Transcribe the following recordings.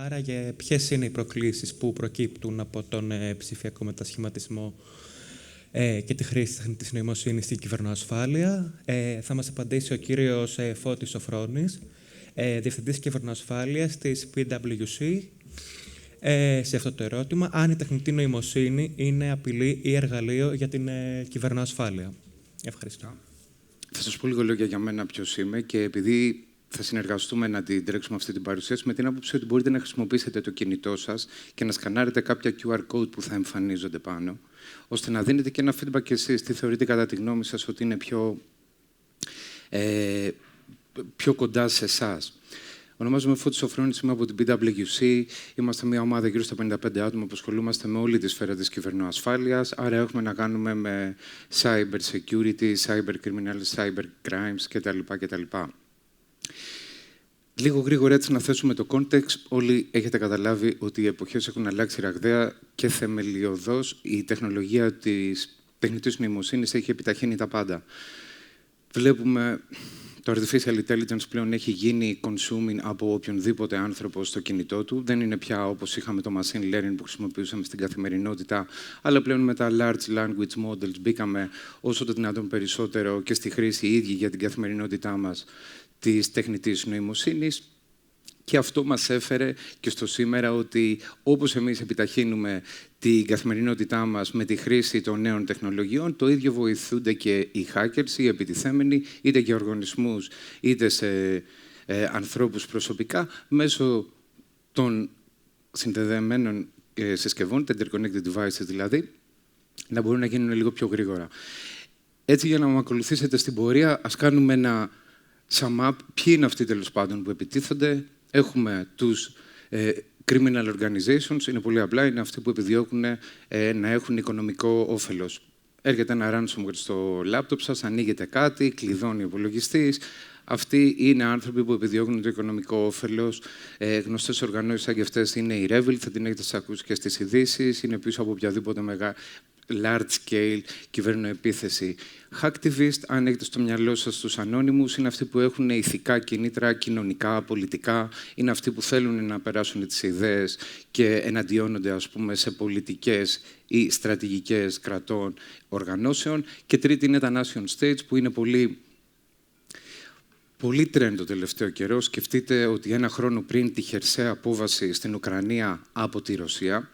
Άρα, ποιες είναι οι προκλήσεις που προκύπτουν από τον ψηφιακό μετασχηματισμό και τη χρήση της τεχνητής νοημοσύνης στην κυβερνοασφάλεια? Θα μας απαντήσει ο κύριος Φώτης Σοφρόνης, Διευθυντής Κυβερνοασφάλειας της PwC, σε αυτό το ερώτημα, αν η τεχνητή νοημοσύνη είναι απειλή ή εργαλείο για την κυβερνοασφάλεια. Ευχαριστώ. Θα σας πω λίγο λόγια για μένα ποιος είμαι και επειδή θα συνεργαστούμε να την τρέξουμε αυτή την παρουσίαση με την άποψη ότι μπορείτε να χρησιμοποιήσετε το κινητό σας και να σκανάρετε κάποια QR code που θα εμφανίζονται πάνω, ώστε να δίνετε και ένα feedback και εσείς τι θεωρείτε κατά τη γνώμη σας ότι είναι πιο κοντά σε εσάς. Ονομάζομαι Φώτης Σοφρόνης, είμαι από την PwC. Είμαστε μια ομάδα γύρω στα 55 άτομα που ασχολούμαστε με όλη τη σφαίρα της κυβερνοασφάλειας. Άρα έχουμε να κάνουμε με cyber security, cyber criminals, cyber crimes κτλ. Λίγο γρήγορα έτσι να θέσουμε το context. Όλοι έχετε καταλάβει ότι οι εποχές έχουν αλλάξει ραγδαία και θεμελιωδώς η τεχνολογία της τεχνητής νοημοσύνης έχει επιταχύνει τα πάντα. Βλέπουμε το artificial intelligence πλέον έχει γίνει consuming από οποιονδήποτε άνθρωπο στο κινητό του. Δεν είναι πια όπως είχαμε το machine learning που χρησιμοποιούσαμε στην καθημερινότητα, αλλά πλέον με τα large language models μπήκαμε όσο το δυνατόν περισσότερο και στη χρήση ίδια για την καθημερινότητά μας της τεχνητής νοημοσύνης. Και αυτό μας έφερε και στο σήμερα ότι όπως εμείς επιταχύνουμε την καθημερινότητά μας με τη χρήση των νέων τεχνολογιών, το ίδιο βοηθούνται και οι hackers, οι επιτιθέμενοι, είτε για οργανισμούς, είτε σε ανθρώπους προσωπικά, μέσω των συνδεδεμένων συσκευών, τα interconnected devices δηλαδή, να μπορούν να γίνουν λίγο πιο γρήγορα. Έτσι, για να με ακολουθήσετε στην πορεία, ας κάνουμε ένα sum up. Ποιοι είναι αυτοί τέλος πάντων που επιτίθονται? Έχουμε τους criminal organizations, είναι πολύ απλά, είναι αυτοί που επιδιώκουν να έχουν οικονομικό όφελος. Έρχεται ένα ransomware στο λάπτοπ σας, ανοίγεται κάτι, κλειδώνει ο υπολογιστής. Αυτοί είναι άνθρωποι που επιδιώκουν το οικονομικό όφελος. Γνωστές οργανώσεις σαν και αυτές είναι η Revil, θα την έχετε ακούσει και στις ειδήσεις, είναι πίσω από οποιαδήποτε large-scale κυβερνοεπίθεση. Hacktivist, αν έχετε στο μυαλό σας τους ανώνυμους, είναι αυτοί που έχουν ηθικά κινήτρα, κοινωνικά, πολιτικά, είναι αυτοί που θέλουν να περάσουν τις ιδέες και εναντιώνονται, ας πούμε, σε πολιτικές ή στρατηγικές κρατών οργανώσεων. Και τρίτη είναι τα nation states, που είναι πολύ trend το τελευταίο καιρό. Σκεφτείτε ότι ένα χρόνο πριν τη χερσαία απόβαση στην Ουκρανία από τη Ρωσία,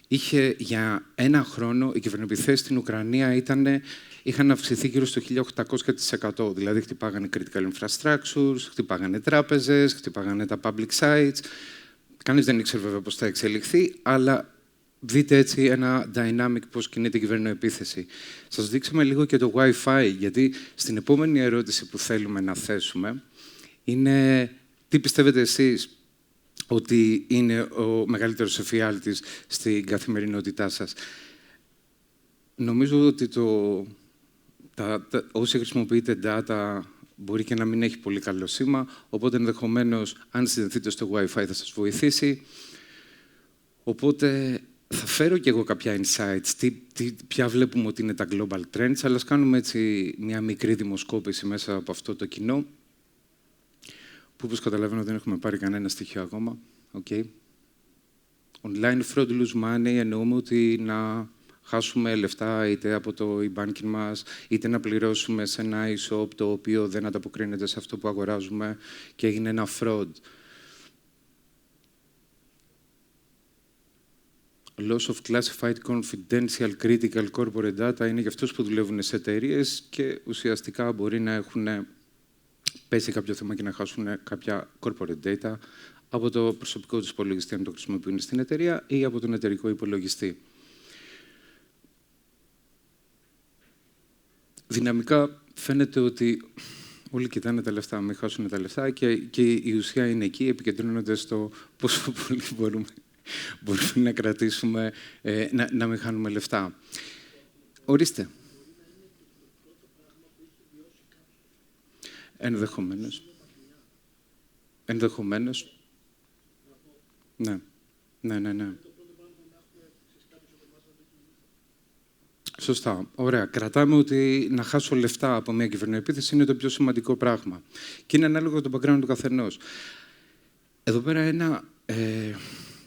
είχε για ένα χρόνο οι κυβερνοεπιθέσεις στην Ουκρανία είχαν αυξηθεί γύρω στο 1800%. Δηλαδή, χτυπάγανε critical infrastructures, χτυπάγανε τράπεζες, χτυπάγανε τα public sites. Κανείς δεν ήξερε βέβαια πώς θα εξελιχθεί, αλλά δείτε έτσι ένα dynamic πώς κινείται η κυβερνοεπίθεση. Σας δείξαμε λίγο και το Wi-Fi, γιατί στην επόμενη ερώτηση που θέλουμε να θέσουμε είναι τι πιστεύετε εσείς ότι είναι ο μεγαλύτερος εφιάλτης στην καθημερινότητά σας. Νομίζω ότι όσοι χρησιμοποιείτε data μπορεί και να μην έχει πολύ καλό σήμα, οπότε ενδεχομένως αν συνδεθείτε στο Wi-Fi θα σας βοηθήσει. Οπότε θα φέρω και εγώ κάποια insights, ποια βλέπουμε ότι είναι τα global trends, αλλά ας κάνουμε έτσι μια μικρή δημοσκόπηση μέσα από αυτό το κοινό, που όπως καταλαβαίνω δεν έχουμε πάρει κανένα στοιχείο ακόμα. Okay. Online fraud, lose money, εννοούμε ότι να χάσουμε λεφτά είτε από το e-banking μας, είτε να πληρώσουμε σε ένα e-shop το οποίο δεν ανταποκρίνεται σε αυτό που αγοράζουμε και έγινε ένα fraud. Loss of classified confidential critical corporate data είναι για αυτούς που δουλεύουν σε εταιρείες και ουσιαστικά μπορεί να έχουν πέσει κάποιο θέμα και να χάσουν κάποια corporate data από το προσωπικό τους υπολογιστή, αν το χρησιμοποιούν στην εταιρεία, ή από τον εταιρικό υπολογιστή. Δυναμικά φαίνεται ότι όλοι κοιτάνε τα λεφτά, μην χάσουν τα λεφτά και η ουσία είναι εκεί, επικεντρώνονται στο πόσο πολύ μπορούμε να κρατήσουμε, να μην χάνουμε λεφτά. Ορίστε. Ενδεχομένως. Ναι. Σωστά. Ωραία. Κρατάμε ότι να χάσω λεφτά από μια κυβερνοεπίθεση είναι το πιο σημαντικό πράγμα. Και είναι ανάλογο το background του καθενός. Εδώ πέρα ένα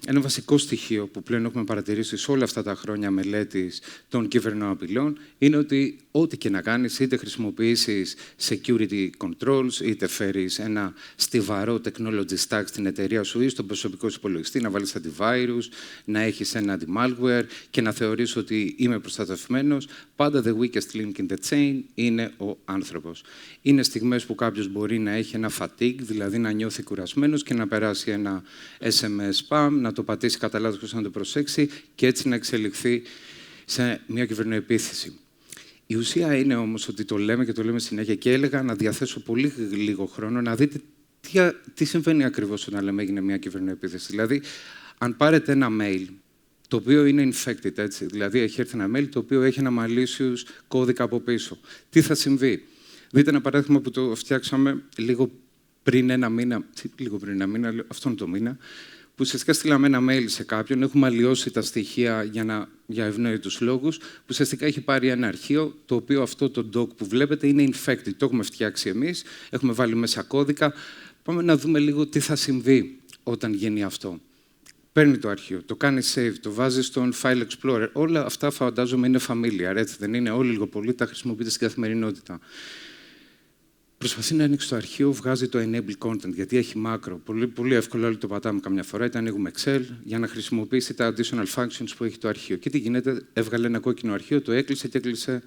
ένα βασικό στοιχείο που πλέον έχουμε παρατηρήσει σε όλα αυτά τα χρόνια μελέτης των κυβερνοαπειλών είναι ότι ό,τι και να κάνεις, είτε χρησιμοποιήσεις security controls, είτε φέρεις ένα στιβαρό technology stack στην εταιρεία σου ή στον προσωπικό σου υπολογιστή, να βάλεις antivirus, να έχεις ένα anti-malware και να θεωρείς ότι είμαι προστατευμένος, πάντα the weakest link in the chain είναι ο άνθρωπος. Είναι στιγμές που κάποιος μπορεί να έχει ένα fatigue, δηλαδή να νιώθει κουρασμένος και να περάσει ένα SMS spam, να το πατήσει κατά λάθος χωρίς να το προσέξει και έτσι να εξελιχθεί σε μια κυβερνοεπίθεση. Η ουσία είναι όμως ότι το λέμε και το λέμε συνέχεια και έλεγα να διαθέσω πολύ λίγο χρόνο να δείτε τι συμβαίνει ακριβώς όταν λέμε έγινε μια κυβερνοεπίθεση. Δηλαδή, αν πάρετε ένα mail το οποίο είναι infected, έτσι, δηλαδή έχει έρθει ένα mail το οποίο έχει ένα malicious κώδικα από πίσω. Τι θα συμβεί? Δείτε ένα παράδειγμα που το φτιάξαμε λίγο πριν ένα μήνα, αυτόν τον μήνα, που ουσιαστικά στείλαμε ένα mail σε κάποιον, έχουμε αλλοιώσει τα στοιχεία για ευνόητους λόγους, που ουσιαστικά έχει πάρει ένα αρχείο, το οποίο αυτό το doc που βλέπετε είναι infected. Το έχουμε φτιάξει εμείς, έχουμε βάλει μέσα κώδικα. Πάμε να δούμε λίγο τι θα συμβεί όταν γίνει αυτό. Παίρνει το αρχείο, το κάνει save, το βάζει στον File Explorer. Όλα αυτά φαντάζομαι είναι familiar, έτσι δεν είναι? Όλοι λίγο πολύ τα χρησιμοποιείτε στην καθημερινότητα. Προσπαθεί να ανοίξει το αρχείο, βγάζει το enable content, γιατί έχει μάκρο. Πολύ εύκολο, όλοι το πατάμε καμιά φορά, είτε ανοίγουμε Excel, για να χρησιμοποιήσει τα additional functions που έχει το αρχείο. Και τι γίνεται? Έβγαλε ένα κόκκινο αρχείο, το έκλεισε και έκλεισε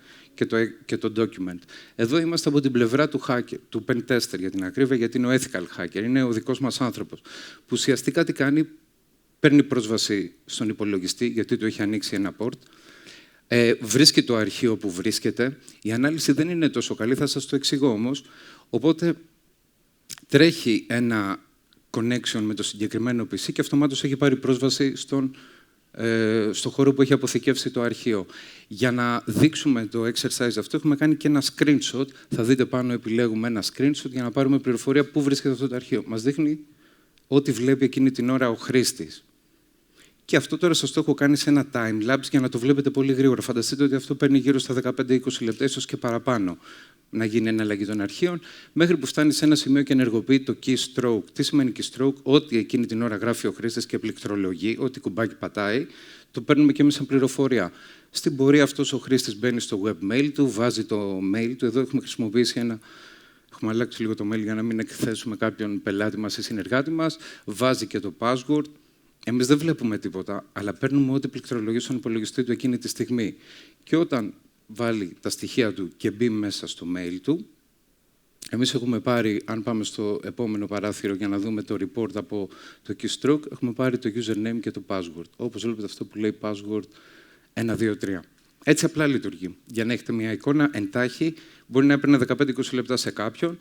και το document. Εδώ είμαστε από την πλευρά του hacker, του pen tester για την ακρίβεια, γιατί είναι ο ethical hacker, είναι ο δικός μας άνθρωπος. Που ουσιαστικά τι κάνει? Παίρνει πρόσβαση στον υπολογιστή, γιατί του έχει ανοίξει ένα port. Βρίσκει το αρχείο που βρίσκεται. Η ανάλυση δεν είναι τόσο καλή, θα σας το εξηγώ όμως. Οπότε τρέχει ένα connection με το συγκεκριμένο PC και αυτομάτως έχει πάρει πρόσβαση στο χώρο που έχει αποθηκεύσει το αρχείο. Για να δείξουμε το exercise αυτό, έχουμε κάνει και ένα screenshot. Θα δείτε πάνω, επιλέγουμε ένα screenshot για να πάρουμε πληροφορία πού βρίσκεται αυτό το αρχείο. Μας δείχνει ό,τι βλέπει εκείνη την ώρα ο χρήστης. Και αυτό τώρα σας το έχω κάνει σε ένα time-lapse για να το βλέπετε πολύ γρήγορα. Φανταστείτε ότι αυτό παίρνει γύρω στα 15-20 λεπτά, ίσως και παραπάνω, να γίνει εναλλαγή των αρχείων, μέχρι που φτάνει σε ένα σημείο και ενεργοποιεί το keystroke. Τι σημαίνει keystroke? Ό,τι εκείνη την ώρα γράφει ο χρήστης και πληκτρολογεί, ό,τι κουμπάκι πατάει, το παίρνουμε και εμείς σαν πληροφορία. Στην πορεία αυτός ο χρήστης μπαίνει στο webmail του, βάζει το mail του. Εδώ έχουμε χρησιμοποιήσει έχουμε αλλάξει λίγο το mail για να μην εκθέσουμε κάποιον πελάτη μας ή συνεργάτη μας. Βάζει και το password. Εμείς δεν βλέπουμε τίποτα, αλλά παίρνουμε ό,τι πληκτρολογεί στον υπολογιστή του εκείνη τη στιγμή. Και όταν βάλει τα στοιχεία του και μπει μέσα στο mail του, εμείς έχουμε πάρει, αν πάμε στο επόμενο παράθυρο για να δούμε το report από το keystroke, έχουμε πάρει το username και το password. Όπως βλέπετε αυτό που λέει password 1, 2, 3. Έτσι απλά λειτουργεί. Για να έχετε μια εικόνα εντάχει, μπορεί να έπαιρνε 15-20 λεπτά σε κάποιον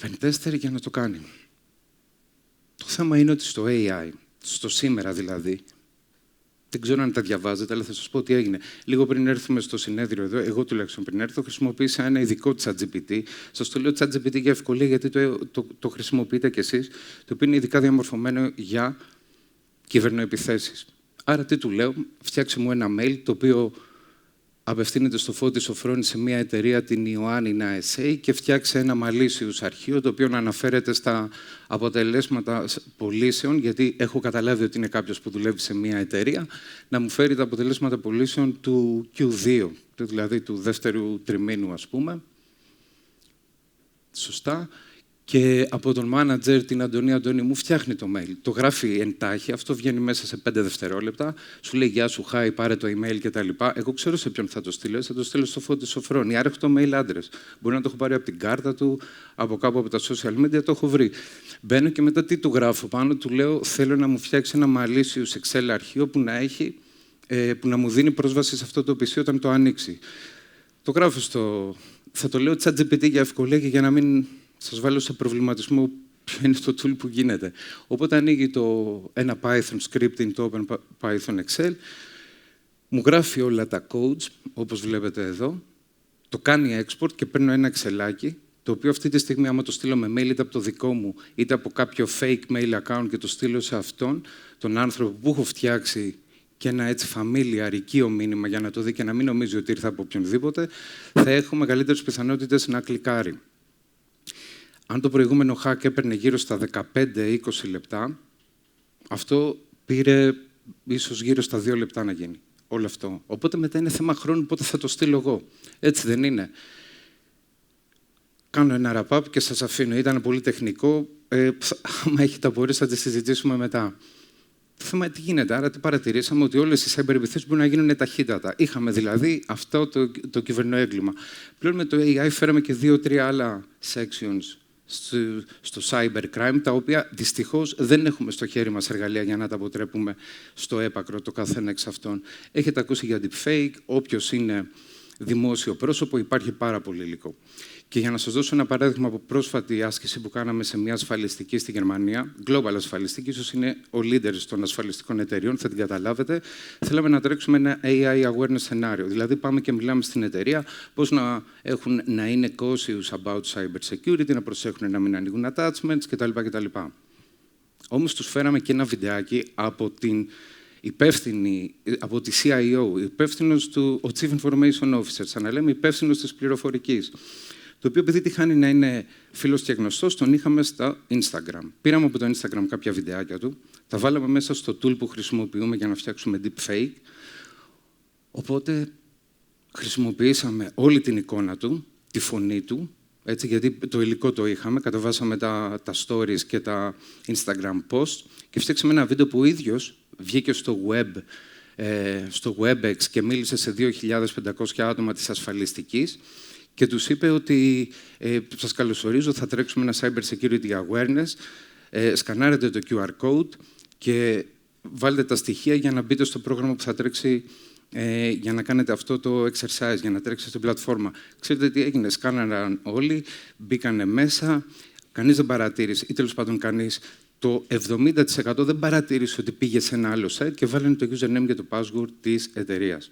pen tester για να το κάνει. Το θέμα είναι ότι στο AI, στο σήμερα δηλαδή, δεν ξέρω αν τα διαβάζετε, αλλά θα σας πω τι έγινε. Λίγο πριν έρθουμε στο συνέδριο εδώ, εγώ τουλάχιστον πριν έρθω, χρησιμοποίησα ένα ειδικό ChatGPT. Σας το λέω ChatGPT για ευκολία, γιατί το χρησιμοποιείτε κι εσείς, το οποίο είναι ειδικά διαμορφωμένο για κυβερνοεπιθέσεις. Άρα τι του λέω? Φτιάξε μου ένα mail το οποίο απευθύνεται στο Φώτη Σοφρόνη σε μια εταιρεία, την Ιωάννινα SA, και φτιάξει ένα malicious αρχείο, το οποίο να αναφέρεται στα αποτελέσματα πωλήσεων, γιατί έχω καταλάβει ότι είναι κάποιος που δουλεύει σε μια εταιρεία, να μου φέρει τα αποτελέσματα πωλήσεων του Q2, δηλαδή του δεύτερου τριμήνου, ας πούμε. Σωστά. Και από τον manager, την Αντωνία μου, φτιάχνει το mail. Το γράφει εντάχει, αυτό βγαίνει μέσα σε 5 δευτερόλεπτα. Σου λέει γεια σου, hi, πάρε το email κτλ. Εγώ ξέρω σε ποιον θα το στείλω. Θα το στείλω στο Φώτη Σοφρόνη. Άρα έχω το mail address. Μπορεί να το έχω πάρει από την κάρτα του, από κάπου από τα social media, το έχω βρει. Μπαίνω και μετά τι του γράφω πάνω? Του λέω: θέλω να μου φτιάξει ένα malicious Excel αρχείο που να μου δίνει πρόσβαση σε αυτό το PC όταν το ανοίξει. Το γράφω θα το λέω ChatGPT για ευκολία και για να μην σας βάλω σε προβληματισμό ποιο είναι το tool που γίνεται. Οπότε ανοίγει ένα Python script, το Open Python Excel, μου γράφει όλα τα codes, όπως βλέπετε εδώ, το κάνει export και παίρνω ένα εξελάκι, το οποίο αυτή τη στιγμή, άμα το στείλω με mail είτε από το δικό μου, είτε από κάποιο fake mail account και το στείλω σε αυτόν, τον άνθρωπο που έχω φτιάξει και ένα έτσι familiar, οικείο μήνυμα για να το δει και να μην νομίζει ότι ήρθα από οποιονδήποτε, θα έχω μεγαλύτερες πιθανότητες να κλικάρει. Αν το προηγούμενο hack έπαιρνε γύρω στα 15-20 λεπτά, αυτό πήρε ίσως γύρω στα 2 λεπτά να γίνει όλο αυτό. Οπότε μετά είναι θέμα χρόνου πότε θα το στείλω εγώ. Έτσι δεν είναι? Κάνω ένα wrap-up και σας αφήνω. Ήταν πολύ τεχνικό. Άμα έχετε απορίες θα τις συζητήσουμε μετά. Το θέμα τι γίνεται. Άρα τι παρατηρήσαμε? Ότι όλες οι cyber-επιθέσεις μπορούν να γίνουν ταχύτατα. Είχαμε δηλαδή αυτό το κυβερνοέγκλημα. Πλέον με το AI φέραμε και 2-3 άλλα sections στο cybercrime, τα οποία δυστυχώς δεν έχουμε στο χέρι μας εργαλεία για να τα αποτρέπουμε στο έπακρο το καθένα εξ αυτών. Έχετε ακούσει για deepfake, όποιος είναι δημόσιο πρόσωπο, υπάρχει πάρα πολύ υλικό. Και για να σας δώσω ένα παράδειγμα από πρόσφατη άσκηση που κάναμε σε μια ασφαλιστική στη Γερμανία, global ασφαλιστική, ίσως είναι ο leader των ασφαλιστικών εταιριών, θα την καταλάβετε. Θέλαμε να τρέξουμε ένα AI awareness σενάριο. Δηλαδή, πάμε και μιλάμε στην εταιρεία πώς να είναι cautious about cyber security, να προσέχουν να μην ανοίγουν attachments κτλ. Όμως, τους φέραμε και ένα βιντεάκι από την υπεύθυνη, από τη CIO, υπεύθυνος του, ο Chief Information Officer, σαν να λέμε υπεύθυνος της πληροφορικής. Το οποίο, επειδή τυχάνει να είναι φίλος και γνωστός, τον είχαμε στα Instagram. Πήραμε από το Instagram κάποια βιντεάκια του, τα βάλαμε μέσα στο tool που χρησιμοποιούμε για να φτιάξουμε deepfake. Οπότε, χρησιμοποιήσαμε όλη την εικόνα του, τη φωνή του, έτσι, γιατί το υλικό το είχαμε, κατεβάσαμε τα stories και τα Instagram posts και φτιάξαμε ένα βίντεο που ο ίδιος βγήκε στο WebEx και μίλησε σε 2.500 άτομα της ασφαλιστικής και τους είπε ότι σας καλωσορίζω, θα τρέξουμε ένα cyber security awareness, σκανάρετε το QR code και βάλτε τα στοιχεία για να μπείτε στο πρόγραμμα που θα τρέξει για να κάνετε αυτό το exercise, για να τρέξετε στην πλατφόρμα. Ξέρετε τι έγινε? Σκάναραν όλοι, μπήκανε μέσα, κανείς δεν παρατήρησε, ή τέλος πάντων κανείς. Το 70% δεν παρατήρησε ότι πήγε σε ένα άλλο site και βάλανε το username και το password της εταιρείας.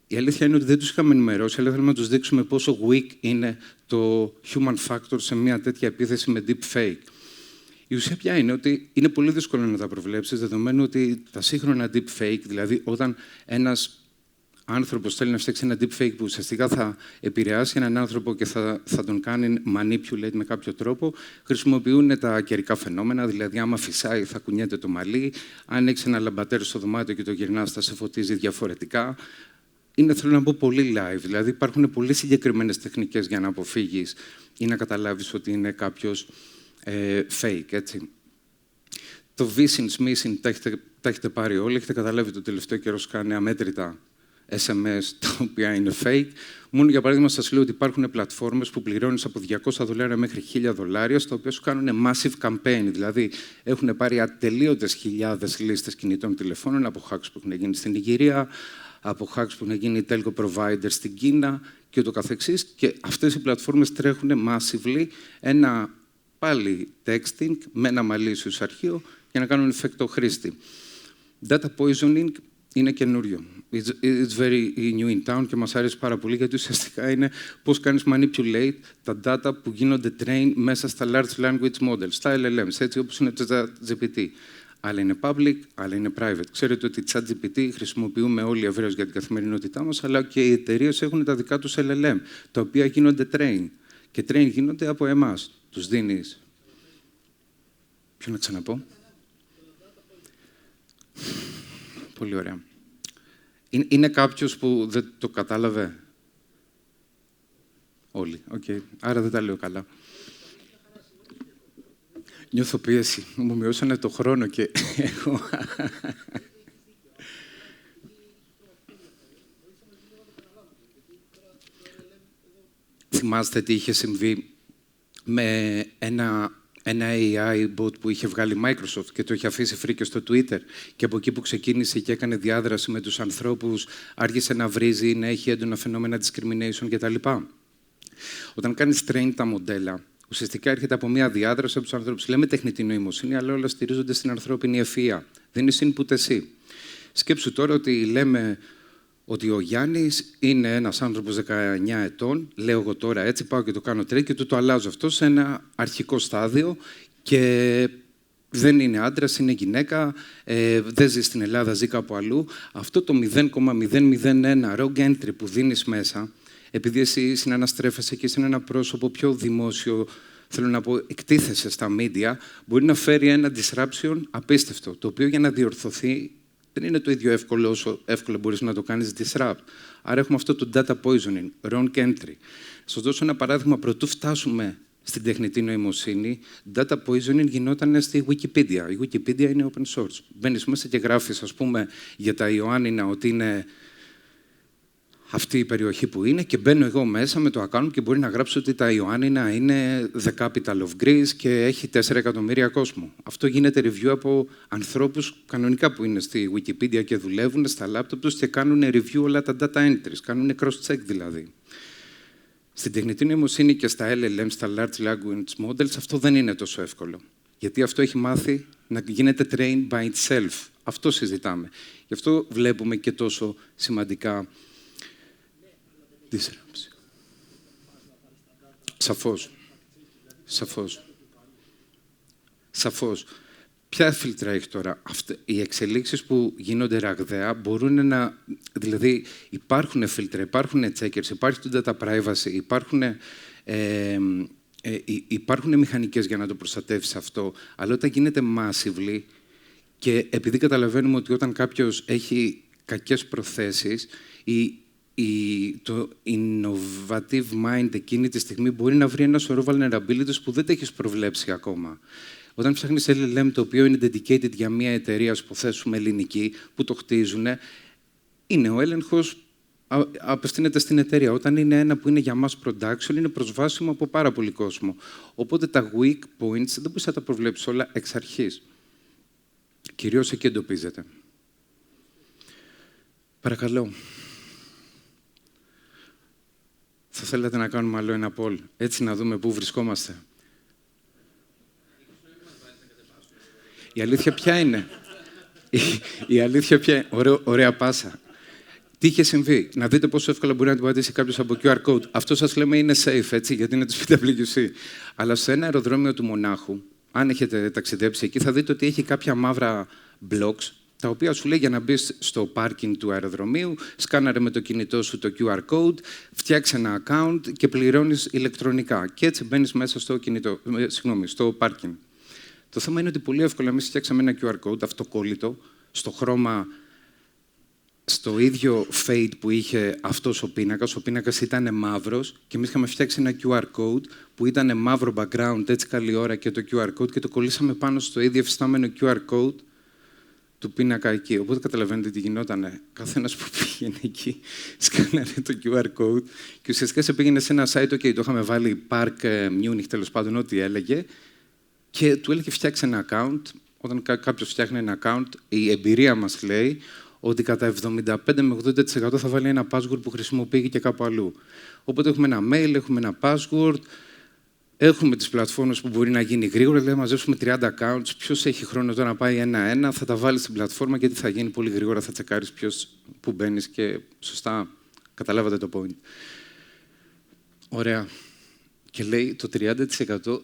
Η αλήθεια είναι ότι δεν τους είχαμε ενημερώσει, αλλά θέλουμε να τους δείξουμε πόσο weak είναι το human factor σε μια τέτοια επίθεση με deepfake. Η ουσία ποια είναι? Ότι είναι πολύ δύσκολο να τα προβλέψεις, δεδομένου ότι τα σύγχρονα deepfake, δηλαδή όταν ένας άνθρωπος θέλει να φτιάξει ένα deepfake που ουσιαστικά θα επηρεάσει έναν άνθρωπο και θα τον κάνει manipulate με κάποιο τρόπο, χρησιμοποιούν τα καιρικά φαινόμενα, δηλαδή άμα φυσάει θα κουνιέται το μαλλί, αν έχεις ένα λαμπατέρ στο δωμάτιο και το γυρνάς θα σε φωτίζει διαφορετικά. Είναι, θέλω να πω, πολύ live, δηλαδή υπάρχουν πολύ συγκεκριμένες τεχνικές για να αποφύγεις ή να καταλάβεις ότι είναι κάποιος fake, έτσι. Το phishing, smishing τα έχετε πάρει όλοι, έχετε καταλάβει το τελευταίο καιρό σκάνε αμέτρητα SMS τα οποία είναι fake. Μόνο για παράδειγμα σας λέω ότι υπάρχουν πλατφόρμες που πληρώνεις από $200 μέχρι $1,000, στα οποία σου κάνουν massive campaign, δηλαδή έχουν πάρει ατελείωτες χιλιάδες λίστες κινητών τηλεφώνων από hacks που έχουν γίνει στην Νιγηρία, από hacks που έχουν γίνει telco providers στην Κίνα και ούτω καθεξής. Και αυτές οι πλατφόρμες τρέχουν massively ένα πάλι texting με ένα malicious αρχείο για να κάνουν effect χρήστη. Data poisoning είναι καινούριο. It's very new in town και μας αρέσει πάρα πολύ, γιατί ουσιαστικά είναι πώς κάνεις manipulate τα data που γίνονται train μέσα στα large language models, στα LLMs, έτσι όπως είναι το ChatGPT. Άλλα είναι public, άλλα είναι private. Ξέρετε ότι ChatGPT χρησιμοποιούμε όλοι ευρέως για την καθημερινότητά μας, αλλά και οι εταιρείες έχουν τα δικά τους LLM, τα οποία γίνονται train. Και train γίνονται από εμάς. Τους δίνεις. Ποιο να ξαναπώ? Πολύ ωραία. Είναι κάποιος που δεν το κατάλαβε? Όλοι. Okay. Άρα δεν τα λέω καλά. Νιώθω πίεση. Μου μειώσανε το χρόνο και έχω... Θυμάστε τι είχε συμβεί με ένα AI bot που είχε βγάλει Microsoft και το είχε αφήσει free και στο Twitter, και από εκεί που ξεκίνησε και έκανε διάδραση με τους ανθρώπους, άρχισε να βρίζει, να έχει έντονα φαινόμενα discrimination κτλ. Όταν κάνεις train τα μοντέλα, ουσιαστικά έρχεται από μια διάδραση από τους ανθρώπους. Λέμε τεχνητή νοημοσύνη, αλλά όλα στηρίζονται στην ανθρώπινη ευφυΐα. Δεν είναι input εσύ. Σκέψου τώρα ότι λέμε ότι ο Γιάννης είναι ένας άνθρωπος 19 ετών, λέω εγώ τώρα έτσι, πάω και το κάνω train και το αλλάζω αυτό σε ένα αρχικό στάδιο και δεν είναι άντρας, είναι γυναίκα, δεν ζει στην Ελλάδα, ζει κάπου αλλού. Αυτό το 0,001 rogue entry που δίνεις μέσα, επειδή εσύ συναναστρέφεσαι και είσαι ένα πρόσωπο πιο δημόσιο, θέλω να πω, εκτίθεσαι στα media, μπορεί να φέρει ένα disruption απίστευτο, το οποίο για να διορθωθεί δεν είναι το ίδιο εύκολο όσο εύκολα μπορείς να το κάνεις disrupt. Άρα έχουμε αυτό το data poisoning, wrong entry. Σας δώσω ένα παράδειγμα, πρωτού φτάσουμε στην τεχνητή νοημοσύνη, data poisoning γινόταν στη Wikipedia. Η Wikipedia είναι open source. Μπαίνεις μέσα και γράφεις, ας πούμε, για τα Ιωάννινα ότι είναι αυτή η περιοχή που είναι και μπαίνω εγώ μέσα με το account και μπορεί να γράψω ότι τα Ιωάννινα είναι the capital of Greece και έχει 4 εκατομμύρια κόσμο. Αυτό γίνεται review από ανθρώπους κανονικά που είναι στη Wikipedia και δουλεύουν στα laptop τους και κάνουν review όλα τα data entries, κάνουν cross-check δηλαδή. Στην τεχνητή νοημοσύνη και στα LLM, στα Large Language Models, αυτό δεν είναι τόσο εύκολο. Γιατί αυτό έχει μάθει να γίνεται trained by itself. Αυτό συζητάμε. Γι' αυτό βλέπουμε και τόσο σημαντικά disruption. Σαφώς. Ποια φίλτρα έχει τώρα? Οι εξελίξεις που γίνονται ραγδαία μπορούν να... Δηλαδή υπάρχουν φίλτρα, υπάρχουν checkers, υπάρχει το data privacy, υπάρχουν μηχανικές για να το προστατεύσει αυτό, αλλά όταν γίνεται massively και επειδή καταλαβαίνουμε ότι όταν κάποιος έχει κακές προθέσεις, το innovative mind εκείνη τη στιγμή μπορεί να βρει ένα σωρό vulnerabilities που δεν τα έχεις προβλέψει ακόμα. Όταν ψάχνεις LLM, το οποίο είναι dedicated για μια εταιρεία, ας υποθέσουμε ελληνική, που το χτίζουν, είναι ο έλεγχος απευθύνεται στην εταιρεία. Όταν είναι ένα που είναι για mass production, είναι προσβάσιμο από πάρα πολύ κόσμο. Οπότε τα weak points δεν μπορείς να τα προβλέψεις όλα εξ αρχής. Κυρίως εκεί εντοπίζεται. Παρακαλώ. Θα θέλατε να κάνουμε άλλο ένα poll, έτσι να δούμε πού βρισκόμαστε. Η αλήθεια ποια είναι? Η αλήθεια ποια είναι? Ωραία πάσα. Τι είχε συμβεί? Να δείτε πόσο εύκολα μπορεί να την πατήσει κάποιος από QR code. Αυτό σας λέμε είναι safe, έτσι, γιατί είναι το PwC. Αλλά σε ένα αεροδρόμιο του Μονάχου, αν έχετε ταξιδέψει εκεί, θα δείτε ότι έχει κάποια μαύρα blocks, τα οποία σου λέει για να μπεις στο πάρκινγκ του αεροδρομίου, σκάναρε με το κινητό σου το QR code, φτιάξε ένα account και πληρώνεις ηλεκτρονικά. Και έτσι μπαίνεις μέσα στο πάρκινγκ. Το θέμα είναι ότι πολύ εύκολα εμείς φτιάξαμε ένα QR code αυτοκόλλητο, στο χρώμα, στο ίδιο fade που είχε αυτός ο πίνακας. Ο πίνακας ήταν μαύρος και εμείς είχαμε φτιάξει ένα QR code που ήταν μαύρο background, έτσι καλή ώρα και το QR code και το κολλήσαμε πάνω στο ίδιο εφιστάμενο QR code του πίνακα εκεί. Οπότε καταλαβαίνετε τι γινότανε. Καθένας που πήγαινε εκεί σκάναρε το QR code και ουσιαστικά σε πήγαινε σε ένα site, το είχαμε βάλει Park Munich, τέλος πάντων, ό,τι έλεγε, και του έλεγε φτιάξει ένα account. Όταν κάποιος φτιάχνει ένα account, η εμπειρία μας λέει ότι κατά 75 με 80% θα βάλει ένα password που χρησιμοποιεί και κάπου αλλού. Οπότε έχουμε ένα mail, έχουμε ένα password, έχουμε τις πλατφόρμες που μπορεί να γίνει γρήγορα, δηλαδή μαζέψουμε 30 accounts, ποιος έχει χρόνο τώρα να πάει ένα-ένα, θα τα βάλει στην πλατφόρμα και τι θα γίνει πολύ γρήγορα, θα τσεκάρεις ποιος που μπαίνεις και σωστά καταλάβατε το point. Ωραία. Και λέει το 30%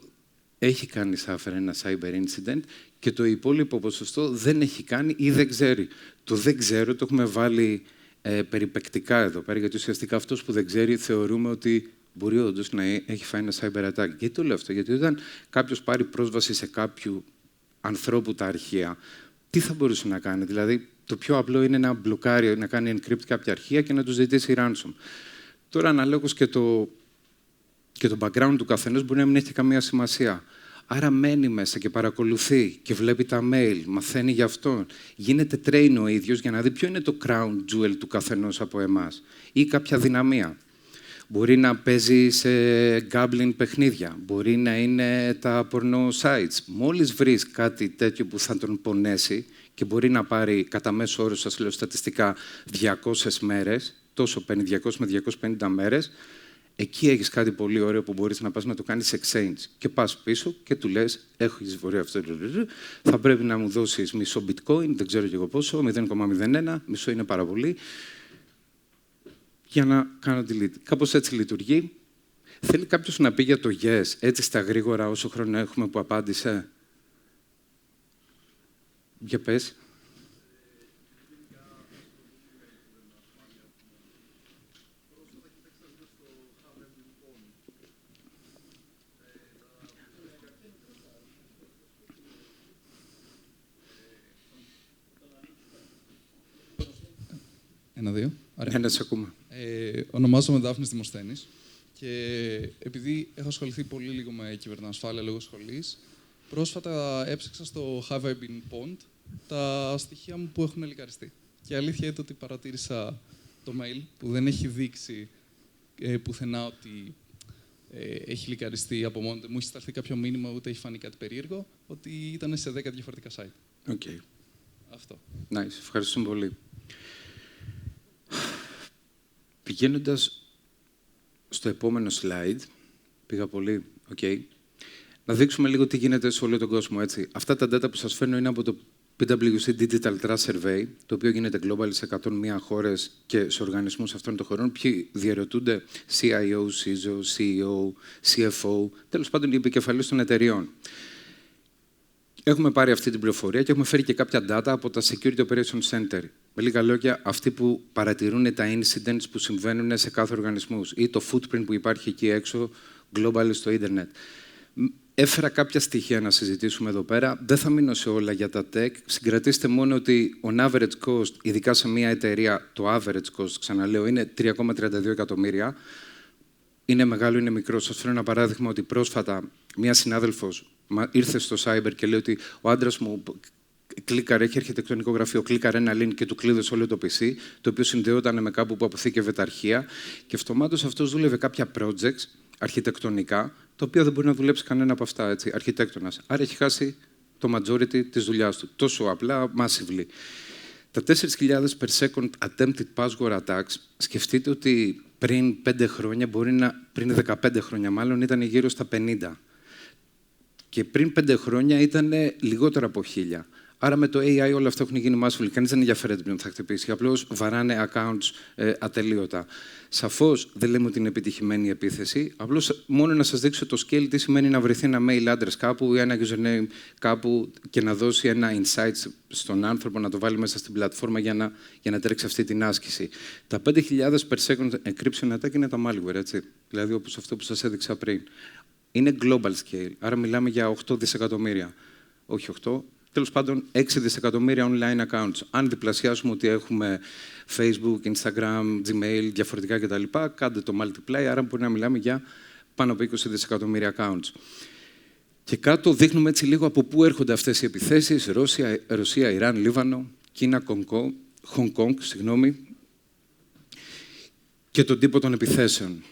έχει κάνει σάφερα ένα cyber incident και το υπόλοιπο ποσοστό δεν έχει κάνει ή δεν ξέρει. Το δεν ξέρω το έχουμε βάλει περιπεκτικά εδώ πέρα, γιατί ουσιαστικά αυτός που δεν ξέρει θεωρούμε ότι μπορεί όντως να έχει φάει ένα cyber attack. Γιατί το λέω αυτό? Γιατί όταν κάποιος πάρει πρόσβαση σε κάποιου ανθρώπου τα αρχεία, τι θα μπορούσε να κάνει? Δηλαδή, το πιο απλό είναι να μπλοκάρει, να κάνει encrypt κάποια αρχεία και να του ζητήσει ransom. Τώρα, αναλόγως και το background του καθενός μπορεί να μην έχει καμία σημασία. Άρα μένει μέσα και παρακολουθεί και βλέπει τα mail, μαθαίνει γι' αυτό. Γίνεται train ο ίδιος για να δει ποιο είναι το crown jewel του καθενός από εμάς ή κάποια δυναμία. Μπορεί να παίζει σε gambling παιχνίδια, μπορεί να είναι τα porno sites. Μόλις βρεις κάτι τέτοιο που θα τον πονέσει και μπορεί να πάρει κατά μέσο όρο, σας λέω στατιστικά, 200 μέρες, τόσο παίρνει 200 με 250 μέρες, εκεί έχεις κάτι πολύ ωραίο που μπορείς να πας να το κάνεις exchange. Και πας πίσω και του λες, έχω εισφορία αυτό, θα πρέπει να μου δώσεις μισό bitcoin, δεν ξέρω και εγώ πόσο, 0,01, μισό είναι πάρα πολύ, για να κάνω delete. Κάπως έτσι λειτουργεί. Θέλει κάποιος να πει για το yes, έτσι στα γρήγορα, όσο χρόνο έχουμε που απάντησε? Για πες. 1-2. Ναι, σε ακούμε. Ονομάζομαι Δάφνης Δημοσθένης και επειδή έχω ασχοληθεί πολύ λίγο με κυβερνοασφάλεια λόγω σχολής, πρόσφατα έψαξα στο Have I Been Pwned τα στοιχεία μου που έχουν λικαριστεί. Και η αλήθεια είναι ότι παρατήρησα το mail που δεν έχει δείξει πουθενά ότι έχει λικαριστεί από μόνο του. Μου έχει σταλθεί κάποιο μήνυμα, ούτε έχει φανεί κάτι περίεργο, ότι ήταν σε 10 διαφορετικά site. Okay. Αυτό. Nice. Ευχαριστούμε πολύ. Πηγαίνοντας στο επόμενο slide, πήγα πολύ, να δείξουμε λίγο τι γίνεται σε όλο τον κόσμο, έτσι. Αυτά τα data που σας φέρνω είναι από το PwC Digital Trust Survey, το οποίο γίνεται global σε 101 χώρες και σε οργανισμούς αυτών των χωρών. Ποιοι διαρωτούνται CIO, CISO, CEO, CFO, τέλος πάντων οι επικεφαλής των εταιριών. Έχουμε πάρει αυτή την πληροφορία και έχουμε φέρει και κάποια data από τα Security Operations Center. Με λίγα λόγια, αυτοί που παρατηρούν τα incidents που συμβαίνουν σε κάθε οργανισμό ή το footprint που υπάρχει εκεί έξω, global στο ίντερνετ. Έφερα κάποια στοιχεία να συζητήσουμε εδώ πέρα. Δεν θα μείνω σε όλα για τα tech. Συγκρατήστε μόνο ότι on average cost, ειδικά σε μια εταιρεία, το average cost, ξαναλέω, είναι 3,32 εκατομμύρια. Είναι μεγάλο, είναι μικρό. Σας φέρω ένα παράδειγμα ότι πρόσφατα μια συνάδελφος ήρθε στο cyber και λέει ότι ο άντρας μου κλίκαρε, έχει αρχιτεκτονικό γραφείο, κλίκαρε ένα link και του κλείδωσε όλο το PC, το οποίο συνδεόταν με κάπου που αποθήκευε τα αρχεία και αυτομάτως αυτός δούλευε κάποια projects αρχιτεκτονικά, τα οποία δεν μπορεί να δουλέψει κανένα από αυτά, έτσι, αρχιτέκτονας. Άρα έχει χάσει το majority της δουλειάς του. Τόσο απλά, massively. Τα 4.000 per second attempted password attacks, σκεφτείτε ότι πριν 5 χρόνια, πριν 15 χρόνια μάλλον, ήταν γύρω στα 50. Και πριν 5 χρόνια ήταν λιγότερα από 1.000. Άρα με το AI όλα αυτά έχουν γίνει massively. Κανείς δεν ενδιαφέρεται ποιον θα χτυπήσει. Απλώς βαράνε accounts ατελείωτα. Σαφώς δεν λέμε ότι είναι επιτυχημένη η επίθεση. Απλώς μόνο να σας δείξω το scale τι σημαίνει να βρεθεί ένα mail address κάπου ή ένα username κάπου και να δώσει ένα insight στον άνθρωπο, να το βάλει μέσα στην πλατφόρμα για να τρέξει αυτή την άσκηση. Τα 5.000 per second encryption attack είναι τα malware, έτσι. Δηλαδή όπως αυτό που σας έδειξα πριν. Είναι global scale. Άρα μιλάμε για 8 δισεκατομμύρια. Όχι 8. Τέλος πάντων, 6 δισεκατομμύρια online accounts. Αν διπλασιάσουμε ότι έχουμε Facebook, Instagram, Gmail, διαφορετικά κτλ., κάντε το multiply, άρα μπορεί να μιλάμε για πάνω από 20 δισεκατομμύρια accounts. Και κάτω δείχνουμε έτσι λίγο από πού έρχονται αυτές οι επιθέσεις. Ρωσία, Ιράν, Λίβανο, Κίνα, Hong Kong, και τον τύπο των επιθέσεων.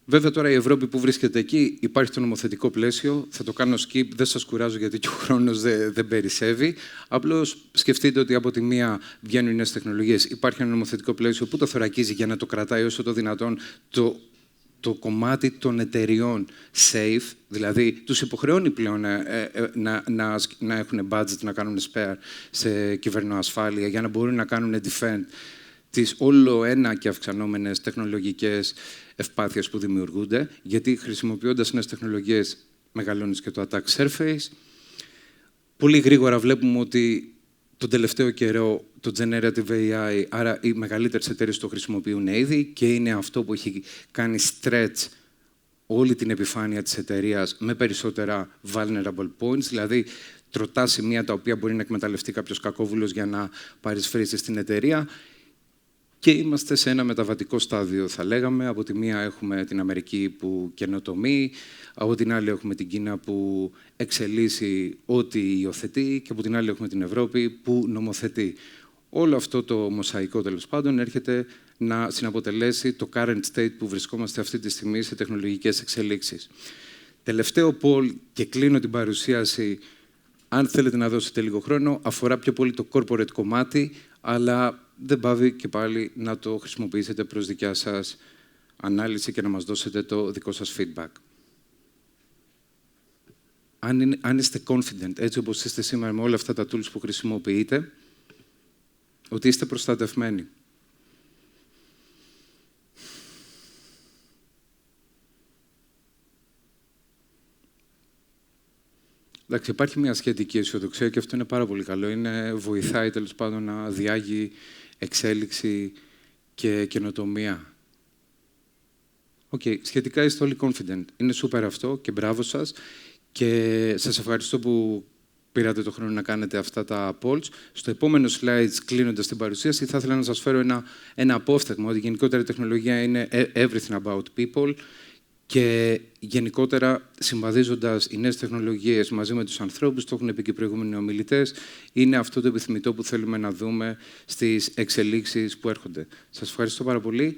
Βέβαια, τώρα η Ευρώπη που βρίσκεται εκεί, υπάρχει το νομοθετικό πλαίσιο. Θα το κάνω skip, δεν σας κουράζω γιατί και ο χρόνος δεν περισσεύει. Απλώς σκεφτείτε ότι από τη μία βγαίνουν οι νέες τεχνολογίες. Υπάρχει ένα νομοθετικό πλαίσιο που το θωρακίζει για να το κρατάει όσο το δυνατόν το κομμάτι των εταιριών safe, δηλαδή τους υποχρεώνει πλέον να έχουν budget, να κάνουν spare σε κυβερνοασφάλεια για να μπορούν να κάνουν defend τις όλο ένα και αυξανόμενες τεχνολογικές ευπάθειες που δημιουργούνται, γιατί χρησιμοποιώντας νέες τεχνολογίες μεγαλώνεις και το attack surface. Πολύ γρήγορα βλέπουμε ότι τον τελευταίο καιρό το generative AI, άρα οι μεγαλύτερες εταιρείες το χρησιμοποιούν ήδη και είναι αυτό που έχει κάνει stretch όλη την επιφάνεια της εταιρείας με περισσότερα vulnerable points, δηλαδή τροτά σημεία τα οποία μπορεί να εκμεταλλευτεί κάποιος κακόβουλος για να παρισφρήσει στην εταιρεία. Και είμαστε σε ένα μεταβατικό στάδιο, θα λέγαμε. Από τη μία έχουμε την Αμερική που καινοτομεί, από την άλλη έχουμε την Κίνα που εξελίσσει ό,τι υιοθετεί και από την άλλη έχουμε την Ευρώπη που νομοθετεί. Όλο αυτό το μοσαϊκό, τέλος πάντων, έρχεται να συναποτελέσει το current state που βρισκόμαστε αυτή τη στιγμή σε τεχνολογικές εξελίξεις. Τελευταίο poll και κλείνω την παρουσίαση, αν θέλετε να δώσετε λίγο χρόνο, αφορά πιο πολύ το corporate κομμάτι, αλλά δεν πάβει και πάλι να το χρησιμοποιήσετε προς δικιά σας ανάλυση και να μας δώσετε το δικό σας feedback. Αν είστε confident, έτσι όπως είστε σήμερα με όλα αυτά τα tools που χρησιμοποιείτε, ότι είστε προστατευμένοι. Εντάξει, υπάρχει μια σχετική αισιοδοξία και αυτό είναι πάρα πολύ καλό. Βοηθάει τέλος πάντων να διάγει εξέλιξη και καινοτομία. Σχετικά είστε όλοι confident. Είναι super αυτό και μπράβο σας. Και σας ευχαριστώ που πήρατε το χρόνο να κάνετε αυτά τα polls. Στο επόμενο slides, κλείνοντας την παρουσίαση, θα ήθελα να σας φέρω ένα απόφθεγμα ότι γενικότερα η τεχνολογία είναι everything about people και γενικότερα συμβαδίζοντας οι νέες τεχνολογίες μαζί με τους ανθρώπους, το έχουν πει και οι προηγούμενοι ομιλητές, είναι αυτό το επιθυμητό που θέλουμε να δούμε στις εξελίξεις που έρχονται. Σας ευχαριστώ πάρα πολύ.